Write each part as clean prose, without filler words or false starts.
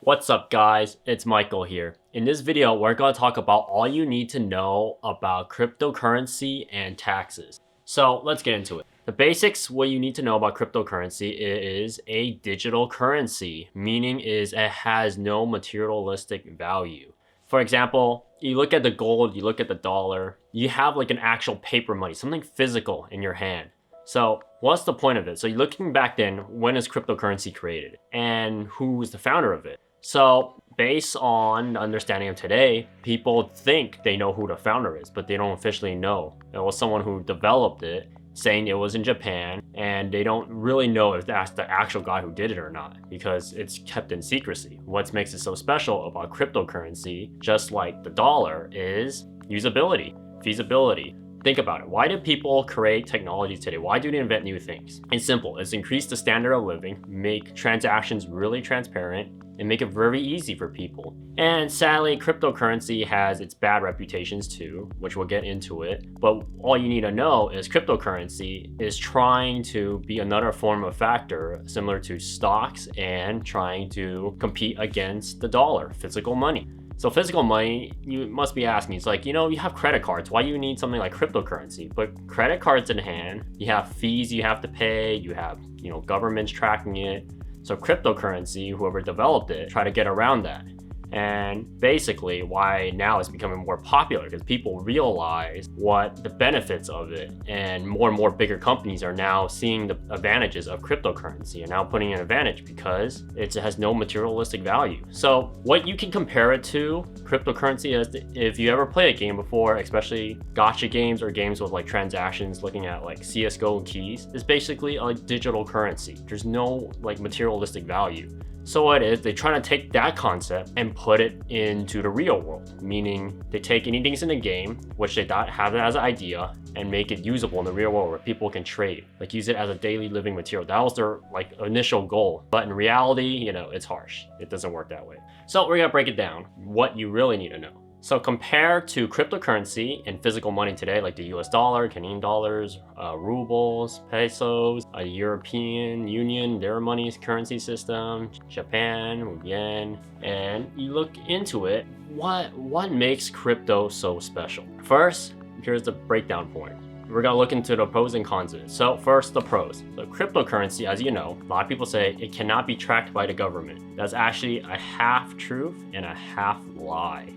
What's up guys, it's Michael here. In this video, we're going to talk about all you need to know about cryptocurrency and taxes. So let's get into it. The basics, what you need to know about cryptocurrency is a digital currency, meaning is it has no materialistic value. For example, you look at the gold, you look at the dollar, you have like an actual paper money, something physical in your hand. So what's the point of it? So you're looking back then, when is cryptocurrency created and who was the founder of it? So based on the understanding of today, people think they know who the founder is, but they don't officially know. It was someone who developed it, saying it was in Japan, and they don't really know if that's the actual guy who did it or not, because it's kept in secrecy. What makes it so special about cryptocurrency, just like the dollar, is usability, feasibility. Think about it. Why do people create technologies today? Why do they invent new things? It's simple. It's increase the standard of living, make transactions really transparent, and make it very easy for people. And sadly, cryptocurrency has its bad reputations too, which we'll get into it. But all you need to know is cryptocurrency is trying to be another form of factor similar to stocks and trying to compete against the dollar, physical money. So physical money, you must be asking, it's like, you have credit cards. Why do you need something like cryptocurrency? But credit cards in hand, you have fees you have to pay, you have, governments tracking it. So cryptocurrency, whoever developed it, try to get around that. And basically why now it's becoming more popular, because people realize what the benefits of it, and more bigger companies are now seeing the advantages of cryptocurrency and now putting an advantage because it has no materialistic value. So what you can compare it to cryptocurrency is, if you ever play a game before, especially gacha games or games with like transactions, looking at like CSGO keys, is basically a digital currency. There's no like materialistic value. So what it is, they try to take that concept and put it into the real world, meaning they take anything in the game, which they have it as an idea, and make it usable in the real world where people can trade, like use it as a daily living material. That was their like initial goal. But in reality, it's harsh. It doesn't work that way. So we're gonna break it down, what you really need to know. So compared to cryptocurrency and physical money today, like the US dollar, Canadian dollars, rubles, pesos, European Union, their money's currency system, Japan, yen, and you look into it, what makes crypto so special? First, here's the breakdown point. We're gonna look into the pros and cons of it. So first, the pros. So cryptocurrency, as you know, a lot of people say it cannot be tracked by the government. That's actually a half truth and a half lie.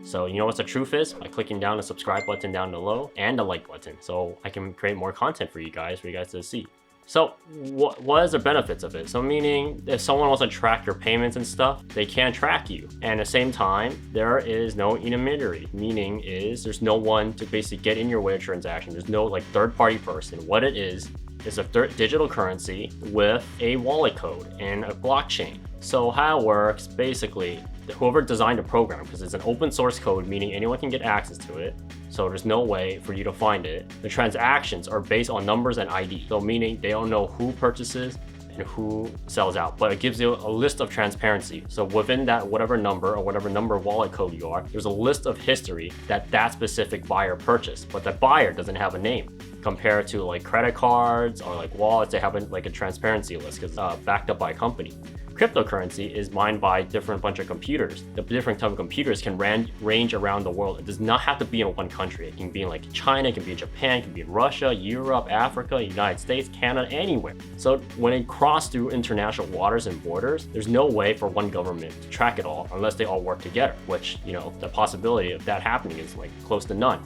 So you know what the truth is? By clicking down the subscribe button down below and the like button, so I can create more content for you guys to see. So what is the benefits of it? So meaning, if someone wants to track your payments and stuff, they can't track you. And at the same time, there is no intermediary, meaning there's no one to basically get in your way of transaction. There's no like third-party person. What it is a digital currency with a wallet code and a blockchain. So how it works, basically, whoever designed the program, because it's an open source code, meaning anyone can get access to it, so there's no way for you to find it. The transactions are based on numbers and ID, so meaning they don't know who purchases and who sells out, but it gives you a list of transparency. So within that whatever number or whatever number wallet code you are, there's a list of history that specific buyer purchased, but the buyer doesn't have a name. Compared to like credit cards or like wallets, they have like a transparency list because backed up by a company. Cryptocurrency is mined by different bunch of computers. The different type of computers can range around the world. It does not have to be in one country. It can be in like China, it can be in Japan, it can be in Russia, Europe, Africa, United States, Canada, anywhere. So when it crosses through international waters and borders, there's no way for one government to track it all unless they all work together, which, the possibility of that happening is like close to none.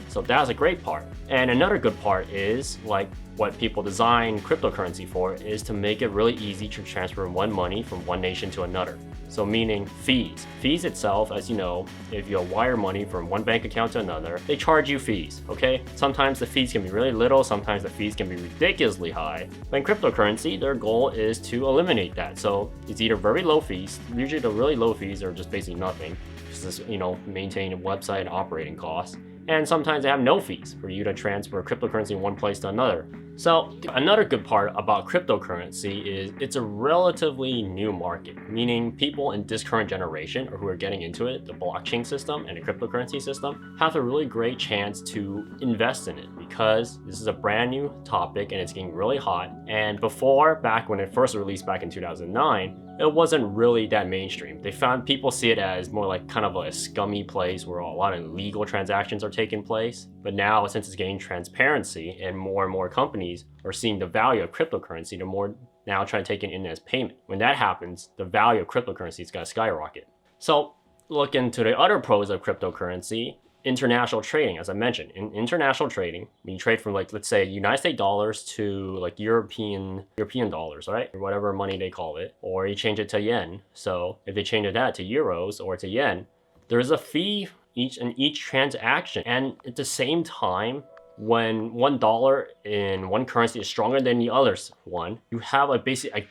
So that's a great part. And another good part is like what people design cryptocurrency for is to make it really easy to transfer money from one nation to another. So meaning fees. Fees itself, as you know, if you wire money from one bank account to another, they charge you fees, okay? Sometimes the fees can be really little, sometimes the fees can be ridiculously high. But in cryptocurrency, their goal is to eliminate that. So it's either very low fees, usually the really low fees are just basically nothing, just maintaining a website and operating costs. And sometimes they have no fees for you to transfer cryptocurrency in one place to another. So another good part about cryptocurrency is it's a relatively new market, meaning people in this current generation or who are getting into it, the blockchain system and the cryptocurrency system, have a really great chance to invest in it because this is a brand new topic and it's getting really hot. And before, back when it first released back in 2009, it wasn't really that mainstream. They found people see it as more like kind of a scummy place where a lot of illegal transactions are taking place. But now, since it's gaining transparency and more companies are seeing the value of cryptocurrency, they're more now trying to take it in as payment. When that happens, the value of cryptocurrency is going to skyrocket. So look into the other pros of cryptocurrency. International trading, as I mentioned. In international trading, when you trade from, like, let's say United States dollars to like European dollars, right? Or whatever money they call it, or you change it to yen. So if they change that to euros or to yen, there's a fee in each transaction. And at the same time, when $1 in one currency is stronger than the other one, you have a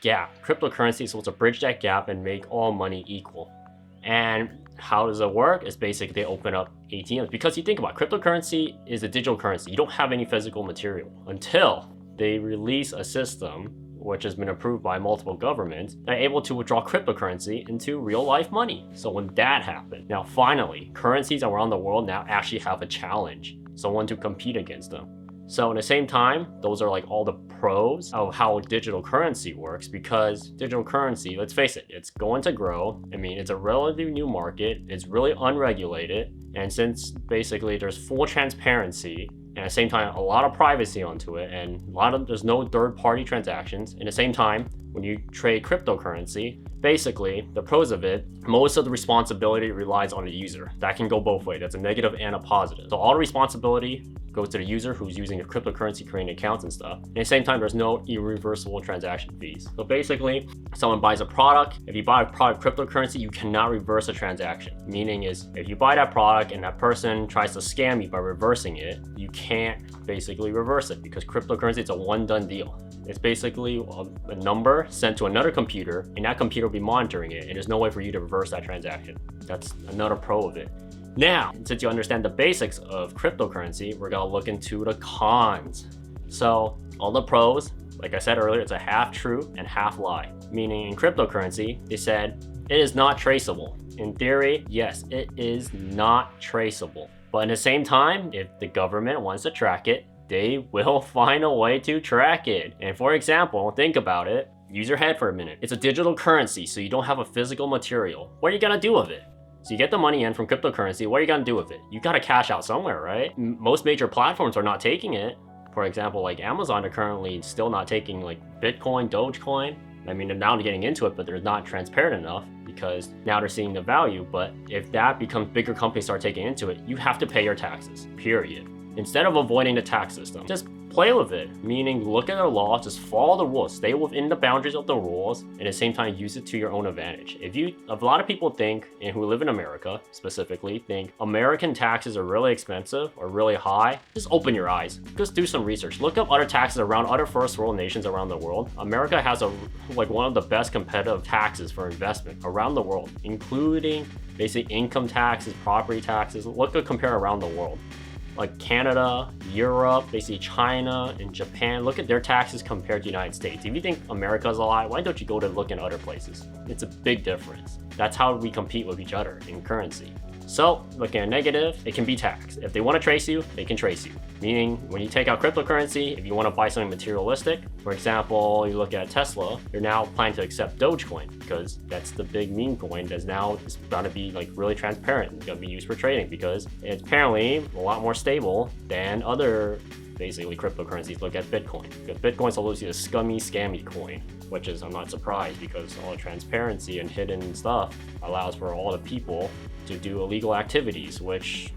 gap. Cryptocurrency is supposed to bridge that gap and make all money equal. And how does it work? It's basically they open up ATMs, because you think about it, cryptocurrency is a digital currency. You don't have any physical material until they release a system which has been approved by multiple governments that are able to withdraw cryptocurrency into real life money. So when that happened, now finally, currencies around the world now actually have a challenge, someone to compete against them. So at the same time, those are like all the pros of how digital currency works, because digital currency, let's face it, it's going to grow. I mean, it's a relatively new market. It's really unregulated. And since basically there's full transparency and at the same time, a lot of privacy onto it, and there's no third-party transactions. At the same time, when you trade cryptocurrency, basically the pros of it, most of the responsibility relies on the user. That can go both ways. That's a negative and a positive. So all the responsibility goes to the user who's using the cryptocurrency, creating accounts and stuff. At the same time, there's no irreversible transaction fees. So basically, someone buys a product. If you buy a product cryptocurrency, you cannot reverse a transaction. Meaning is, if you buy that product and that person tries to scam you by reversing it, you can't basically reverse it, because cryptocurrency, it's a one done deal. It's basically a number sent to another computer, and that computer will be monitoring it, and there's no way for you to reverse that transaction. That's another pro of it. Now, since you understand the basics of cryptocurrency, we're gonna look into the cons. So all the pros, like I said earlier, it's a half true and half lie. Meaning in cryptocurrency, they said it is not traceable. In theory, yes, it is not traceable. But at the same time, if the government wants to track it, they will find a way to track it. And for example, think about it. Use your head for a minute. It's a digital currency, so you don't have a physical material. What are you gonna do with it? So you get the money in from cryptocurrency, what are you gonna do with it? You gotta cash out somewhere, right? Most major platforms are not taking it. For example, like Amazon are currently still not taking like Bitcoin, Dogecoin. I mean, they're now getting into it, but they're not transparent enough, because now they're seeing the value. But if that becomes bigger, companies start taking into it, you have to pay your taxes, period. Instead of avoiding the tax system, just play with it. Meaning, look at the law, just follow the rules, stay within the boundaries of the rules, and at the same time use it to your own advantage. A lot of people think, and who live in America specifically, think American taxes are really expensive or really high. Just open your eyes. Just do some research. Look up other taxes around other first world nations around the world. America has one of the best competitive taxes for investment around the world, including basic income taxes, property taxes. Compare around the world. Like Canada, Europe, basically China and Japan. Look at their taxes compared to the United States. If you think America's a lie, why don't you go to look in other places? It's a big difference. That's how we compete with each other in currency. So, looking at negative, it can be taxed. If they want to trace you, they can trace you. Meaning, when you take out cryptocurrency, if you want to buy something materialistic, for example, you look at Tesla, they're now planning to accept Dogecoin, because that's the big meme coin that's now going to be like really transparent. It's going to be used for trading, because it's apparently a lot more stable than other basically cryptocurrencies. Look at Bitcoin. Because Bitcoin's obviously a scummy, scammy coin, which is, I'm not surprised, because all the transparency and hidden stuff allows for all the people to do illegal activities, which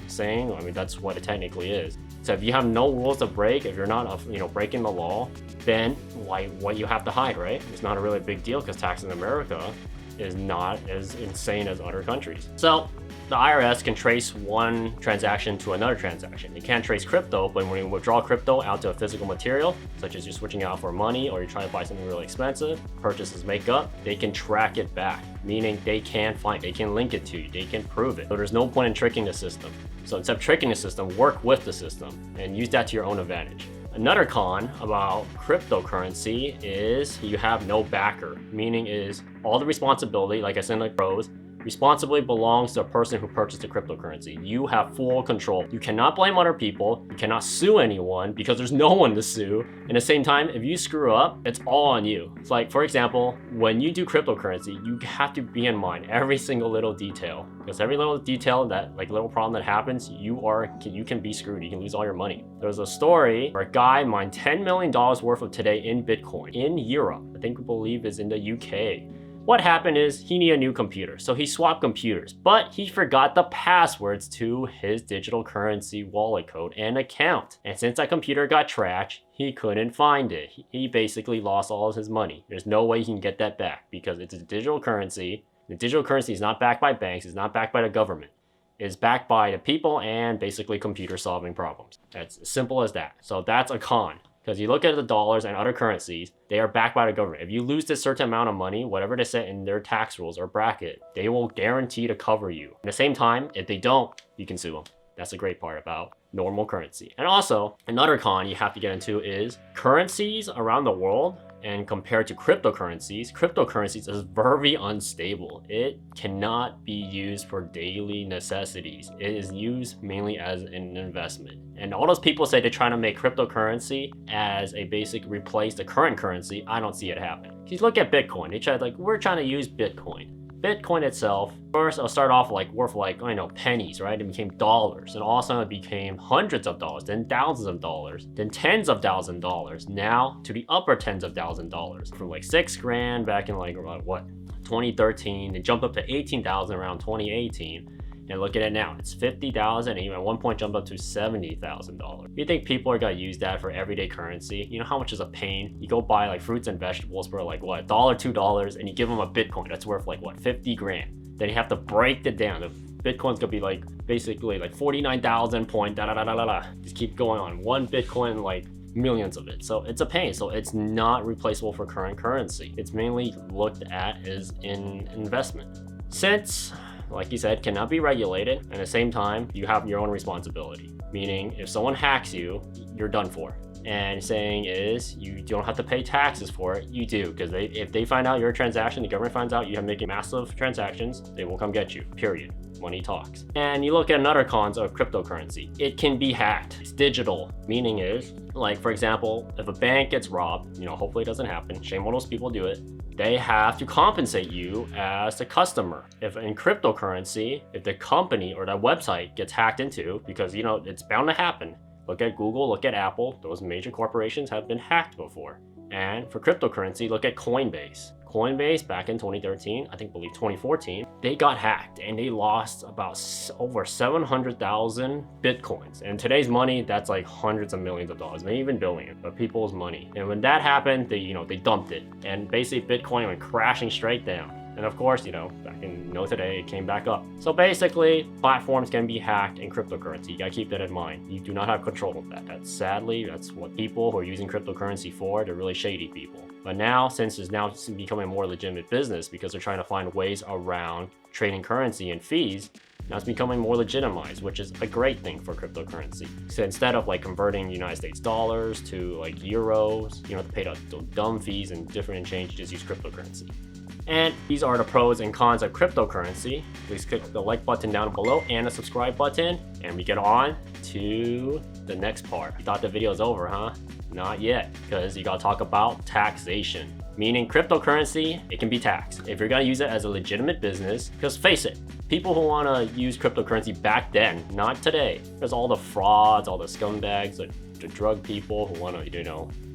saying, I mean, that's what it technically is. So if you have no rules to break, if you're not, breaking the law, then what you have to hide, right? It's not a really big deal, because tax in America is not as insane as other countries. So the IRS can trace one transaction to another transaction. They can't trace crypto, but when you withdraw crypto out to a physical material, such as you're switching out for money or you're trying to buy something really expensive, purchases make up, they can track it back, meaning they can link it to you, they can prove it. So there's no point in tricking the system. So instead of tricking the system, work with the system and use that to your own advantage. Another con about cryptocurrency is you have no backer, meaning is all the responsibility, like I said in the pros, Responsibility belongs to the person who purchased the cryptocurrency. You have full control. You cannot blame other people. You cannot sue anyone because there's no one to sue. At the same time, if you screw up, it's all on you. It's like, for example, when you do cryptocurrency, you have to be in mind every single little detail, because every little detail, that like little problem that happens, you can be screwed. You can lose all your money. There's a story where a guy mined $10 million worth of today in Bitcoin in Europe. I believe is in the UK. What happened is he needed a new computer, so he swapped computers, but he forgot the passwords to his digital currency wallet code and account. And since that computer got trashed, he couldn't find it. He basically lost all of his money. There's no way he can get that back because it's a digital currency. The digital currency is not backed by banks, it's not backed by the government. It's backed by the people and basically computer solving problems. That's as simple as that. So that's a con. Because you look at the dollars and other currencies, they are backed by the government. If you lose this certain amount of money, whatever they set in their tax rules or bracket, they will guarantee to cover you. At the same time, if they don't, you can sue them. That's the great part about normal currency. And also, another con you have to get into is currencies around the world, and compared to cryptocurrencies is very unstable. It cannot be used for daily necessities. It is used mainly as an investment. And all those people say they're trying to make cryptocurrency as a basic replace the current currency. I don't see it happen. If you look at Bitcoin, they tried like, we're trying to use Bitcoin. Bitcoin itself, first it'll start off like worth like, pennies, right? It became dollars, and all of a sudden it became hundreds of dollars, then thousands of dollars, then tens of thousands of dollars, now to the upper tens of thousands of dollars. From like $6,000 back in like, 2013, it jumped up to 18,000 around 2018. And look at it now, it's 50,000, and even at one point jumped up to $70,000. You think people are gonna use that for everyday currency? You know how much is a pain? You go buy like fruits and vegetables for like what, $1, $2, and you give them a Bitcoin that's worth like what, 50 grand. Then you have to break it down. The Bitcoin's gonna be like basically like 49,000 point da da da da da da. Just keep going on. One Bitcoin, like millions of it. So it's a pain. So it's not replaceable for current currency. It's mainly looked at as an investment. Since, like you said, cannot be regulated, and at the same time, you have your own responsibility. Meaning, if someone hacks you, you're done for. And saying is, you don't have to pay taxes for it. You do, because if they find out your transaction, the government finds out you have making massive transactions, they will come get you, period. Money talks. And you look at another cons of cryptocurrency. It can be hacked. It's digital. Meaning is, like for example, if a bank gets robbed, hopefully it doesn't happen, shame on those people who do it, they have to compensate you as the customer. If in cryptocurrency, if the company or the website gets hacked into, because it's bound to happen. Look at Google, look at Apple, those major corporations have been hacked before. And for cryptocurrency, look at Coinbase. Coinbase back in 2013, believe 2014, they got hacked and they lost about over 700,000 Bitcoins. And today's money, that's like hundreds of millions of dollars, maybe even billions, but people's money. And when that happened, they dumped it. And basically Bitcoin went crashing straight down. And of course, back in today, it came back up. So basically, platforms can be hacked in cryptocurrency. You gotta keep that in mind. You do not have control of that. That's what people who are using cryptocurrency for. They're really shady people. But now, since it's now becoming a more legitimate business because they're trying to find ways around trading currency and fees, now it's becoming more legitimized, which is a great thing for cryptocurrency. So instead of like converting United States dollars to like euros, you don't have to pay the dumb fees and different exchange, you just use cryptocurrency. And these are the pros and cons of cryptocurrency. Please click the like button down below and the subscribe button, and we get on to the next part. You thought the video was over, huh? Not yet, because you gotta talk about taxation. Meaning cryptocurrency, it can be taxed. If you're gonna use it as a legitimate business, because face it, people who wanna use cryptocurrency back then, not today. There's all the frauds, all the scumbags, the drug people who wanna,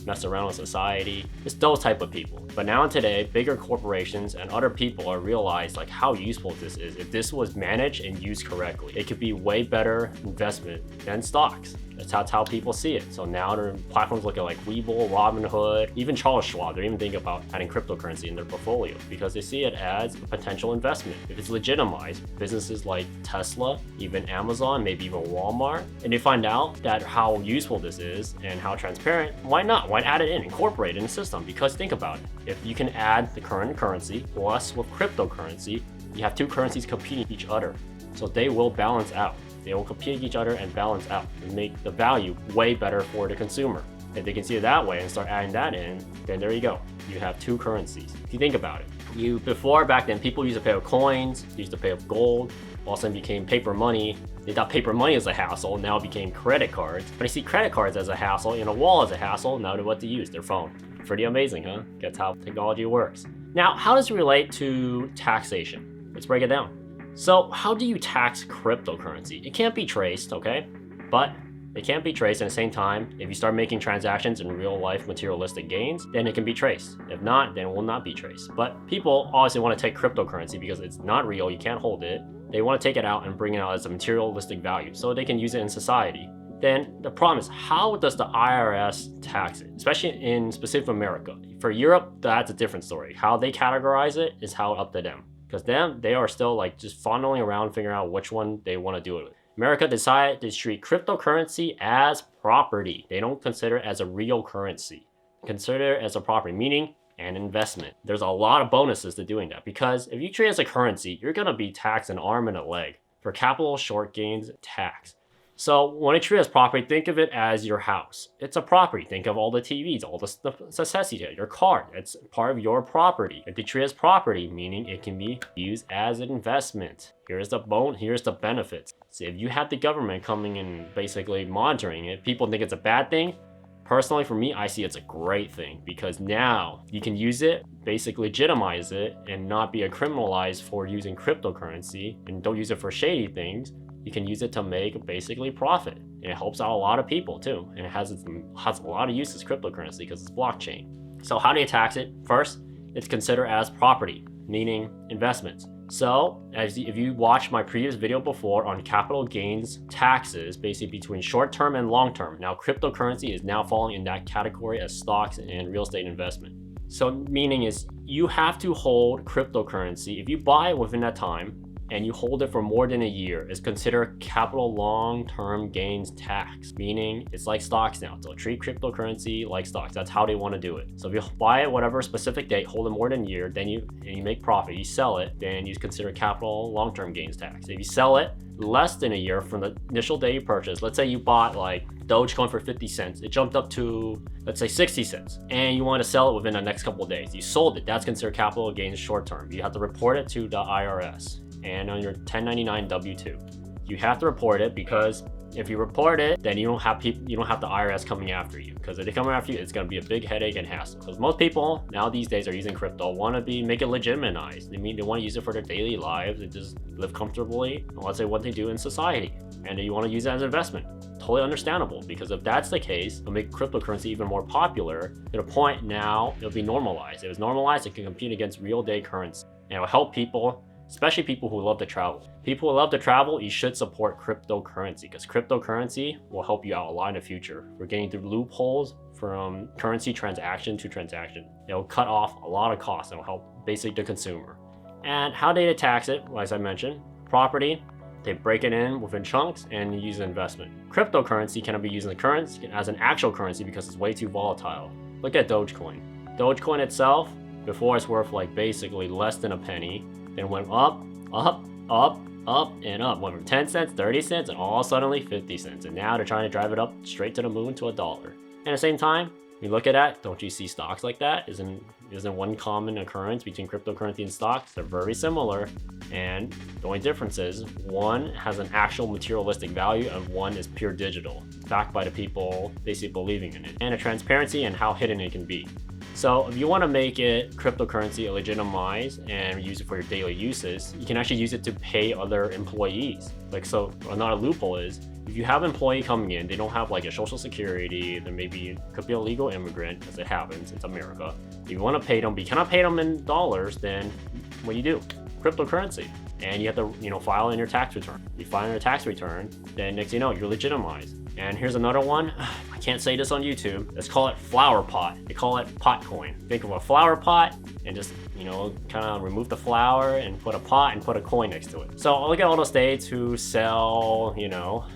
mess around with society. It's those type of people. But now and today, bigger corporations and other people are realized like how useful this is. If this was managed and used correctly, it could be way better investment than stocks. That's how people see it. So now there are platforms looking like Webull, Robinhood, even Charles Schwab. They're even thinking about adding cryptocurrency in their portfolio because they see it as a potential investment. If it's legitimized, businesses like Tesla, even Amazon, maybe even Walmart, and they find out that how useful this is and how transparent, why not? Why add it in, incorporate it in the system? Because think about it. If you can add the current currency plus with cryptocurrency, you have two currencies competing with each other. So they will balance out. They will compete with each other and balance out and make the value way better for the consumer. If they can see it that way and start adding that in, then there you go. You have two currencies. If you think about it, Before, back then, people used to pay with coins, used to pay with gold. All of a sudden became paper money. They thought paper money was a hassle, now it became credit cards. But I see credit cards as a hassle, and a wall as a hassle, now to what to use, their phone. Pretty amazing, huh? That's how technology works. Now, how does it relate to taxation? Let's break it down. So, how do you tax cryptocurrency? It can't be traced, okay? But it can't be traced. At the same time, if you start making transactions in real life materialistic gains, then it can be traced. If not, then it will not be traced. But people obviously want to take cryptocurrency because it's not real, you can't hold it. They want to take it out and bring it out as a materialistic value so they can use it in society. Then the problem is, how does the IRS tax it? Especially in specific America. For Europe, that's a different story. How they categorize it is how up to them. Because they are still like just fondling around figuring out which one they want to do it with. America decided to treat cryptocurrency as property. They don't consider it as a real currency. Consider it as a property, meaning an investment. There's a lot of bonuses to doing that because if you treat it as a currency, you're gonna be taxed an arm and a leg. For capital short gains tax. So when you treat it as property, think of it as your house. It's a property. Think of all the TVs, all the necessities, your car. It's part of your property. If you treat it as property, meaning it can be used as an investment. Here's the benefits. So if you have the government coming and basically monitoring it, people think it's a bad thing. Personally, for me, I see it's a great thing because now you can use it, basically legitimize it, and not be criminalized for using cryptocurrency, and don't use it for shady things. You can use it to make basically profit. And it helps out a lot of people too. And it has a lot of uses, cryptocurrency, because it's blockchain. So how do you tax it? First, it's considered as property, meaning investments. So if you watched my previous video before on capital gains taxes, basically between short term and long term, now cryptocurrency is now falling in that category as stocks and real estate investment. So meaning is you have to hold cryptocurrency. If you buy it within that time and you hold it for more than a year, it's considered capital long-term gains tax, meaning it's like stocks now. So treat cryptocurrency like stocks. That's how they want to do it. So if you buy it whatever specific date, hold it more than a year, then you make profit, you sell it, then you consider capital long-term gains tax. If you sell it less than a year from the initial day you purchased, let's say you bought like Dogecoin for 50 cents, it jumped up to, let's say 60 cents, and you want to sell it within the next couple of days. You sold it, that's considered capital gains short-term. You have to report it to the IRS. And on your 1099 W2, you have to report it because if you report it, then you don't have the IRS coming after you. Because if they come after you, it's going to be a big headache and hassle. Because most people now these days are using crypto, make it legitimized. They want to use it for their daily lives and just live comfortably. Let's say what they do in society, and you want to use it as an investment. Totally understandable, because if that's the case, it'll make cryptocurrency even more popular to the point now it'll be normalized. If it was normalized, it can compete against real day currency, and it'll help people. Especially people who love to travel. People who love to travel, you should support cryptocurrency because cryptocurrency will help you out a lot in the future. We're getting through loopholes from currency transaction to transaction. It'll cut off a lot of costs and will help basically the consumer. And how they tax it, as I mentioned, property, they break it in within chunks and use an investment. Cryptocurrency cannot be used as an actual currency because it's way too volatile. Look at Dogecoin. Dogecoin itself, before it's worth like basically less than a penny, then went up, up, up, up, and up. Went from 10 cents, 30 cents, and all suddenly 50 cents. And now they're trying to drive it up straight to the moon to $1. And at the same time, you look at that, don't you see stocks like that? Isn't one common occurrence between cryptocurrency and stocks? They're very similar. And the only difference is one has an actual materialistic value and one is pure digital, backed by the people basically believing in it. And the transparency and how hidden it can be. So if you want to make it cryptocurrency legitimized and use it for your daily uses, you can actually use it to pay other employees. So another loophole is if you have an employee coming in, they don't have like a social security, then maybe could be a legal immigrant, as it happens, it's America. If you want to pay them, but you cannot pay them in dollars, then what do you do? Cryptocurrency. And you have to file in your tax return. You file in your tax return, then next thing you know, you're legitimized. And here's another one. I can't say this on YouTube. Let's call it flower pot. They call it pot coin. Think of a flower pot and just, kind of remove the flower and put a pot and put a coin next to it. So look at all the states who sell,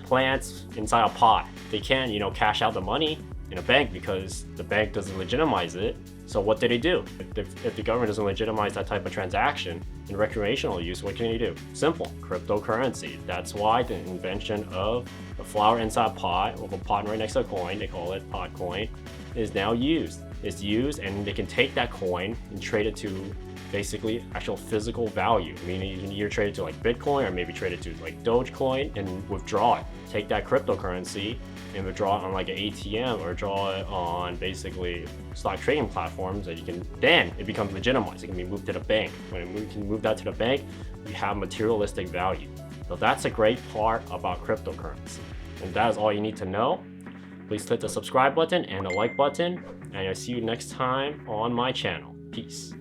plants inside a pot. They can't, cash out the money in a bank because the bank doesn't legitimize it. So what do they do? If the government doesn't legitimize that type of transaction in recreational use, what can you do? Simple, cryptocurrency. That's why the invention of the flower inside pot with a pot right next to a coin, they call it pot coin, is now used. It's used and they can take that coin and trade it to basically actual physical value. Meaning you're traded to like Bitcoin or maybe traded to like Dogecoin and withdraw it. Take that cryptocurrency and withdraw it on like an ATM or draw it on basically stock trading platforms that you can, then it becomes legitimized. It can be moved to the bank. When you can move that to the bank, you have materialistic value. So that's a great part about cryptocurrency. And that is all you need to know. Please click the subscribe button and the like button, and I'll see you next time on my channel. Peace.